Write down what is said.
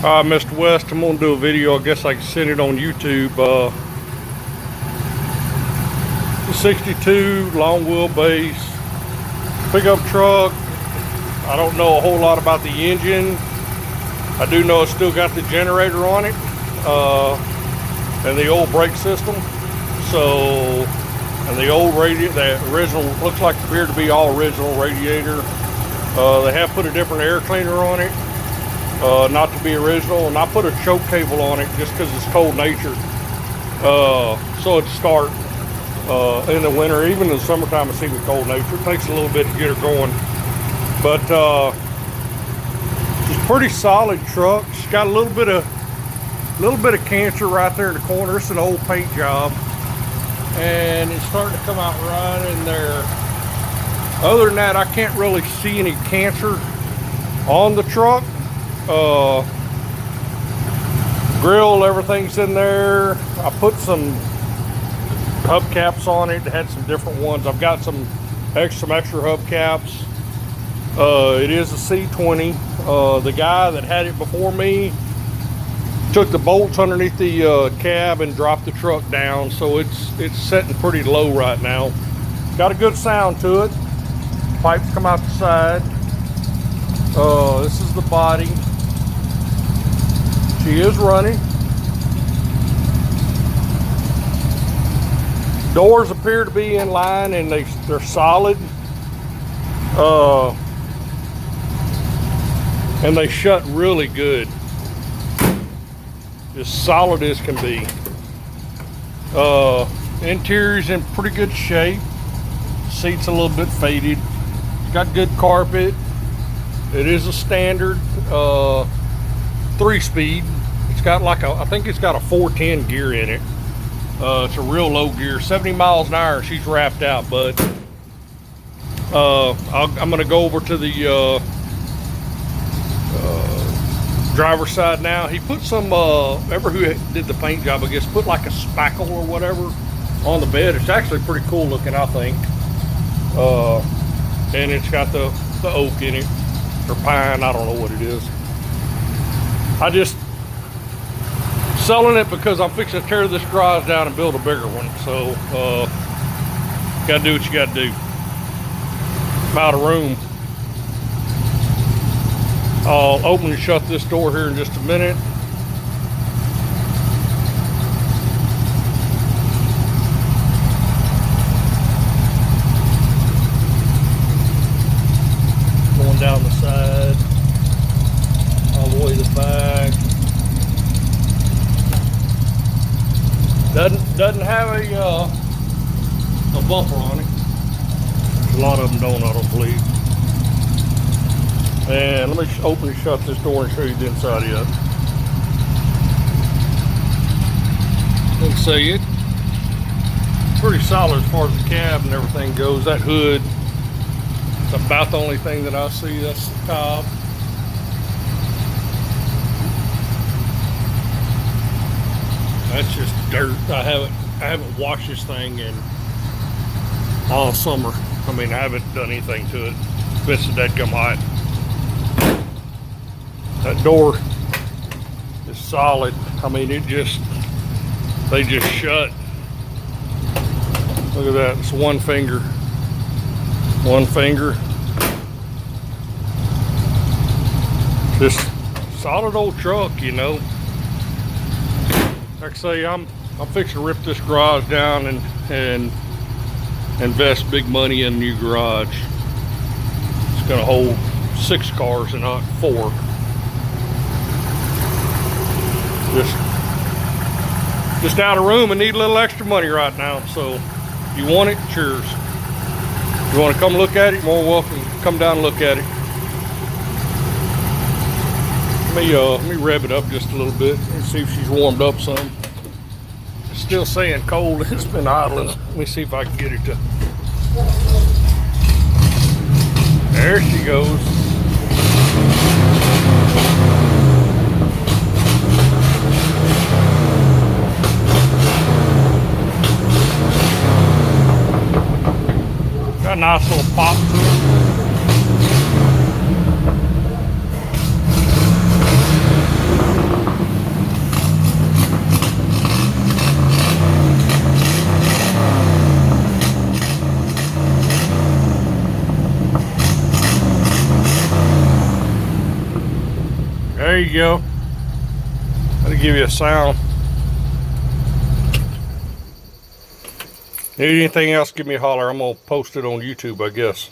Mr. West, I'm gonna do a video. I guess I can send it on YouTube. The 62 long wheelbase pickup truck. I don't know a whole lot about the engine. I do know it's still got the generator on it and the old brake system. So, and the old radiator, the original, looks like appear to be all original radiator. They have put a different air cleaner on it. Not to be original, and I put a choke cable on it just because it's cold natured, so it'd start in the winter. Even in the summertime, it's even cold nature. It takes a little bit to get her going, but it's a pretty solid truck. It's got a little bit of cancer right there in the corner. It's an old paint job, and it's starting to come out right in there. Other than that, I can't really see any cancer on the truck. Grill, everything's in there. I put some hubcaps on it. It had some different ones. I've got some extra hubcaps. It is a C20. The guy that had it before me took the bolts underneath the cab and dropped the truck down, so it's setting pretty low right now. Got a good sound to it. Pipes come out the side. This is the body. She is running. Doors appear to be in line, and they're solid. And they shut really good. As solid as can be. Interior's in pretty good shape. Seats a little bit faded. Got good carpet. It is a standard 3-speed. It's got like I think it's got a 410 gear in it. It's a real low gear, 70 miles an hour. She's wrapped out, but I'm gonna go over to the driver's side now. He put some, ever who did the paint job, I guess, put like a spackle or whatever on the bed. It's actually pretty cool looking, I think. And it's got the oak in it, or pine, I don't know what it is. I just selling it because I'm fixing to tear this garage down and build a bigger one. So gotta do what you gotta do. I'm out of room. I'll open and shut this door here in just a minute. Going down the side, all the way to the back. Doesn't have a bumper on it. A lot of them don't, I don't believe. And let me open and shut this door and show you the inside of it. Let's see, it's pretty solid as far as the cab and everything goes. That hood, it's about the only thing that I see. That's the top. That's just dirt. I haven't washed this thing in all summer. I mean, I haven't done anything to it. It's a dead-gum hot. That door is solid. I mean, they just shut. Look at that. It's one finger. One finger. Just solid old truck, you know. Like I say, I'm fixing to rip this garage down and invest big money in a new garage. It's gonna hold 6 cars and not 4. Just out of room and need a little extra money right now. So if you want it, it's yours. If you want to come look at it, you're more welcome to come down and look at it. Let me rev it up just a little bit and see if she's warmed up some. It's still saying cold. It's been idling. Let me see if I can get it to. There she goes. Got a nice little pop to it. There you go. That'll give you a sound. Need anything else, give me a holler. I'm gonna post it on YouTube, I guess.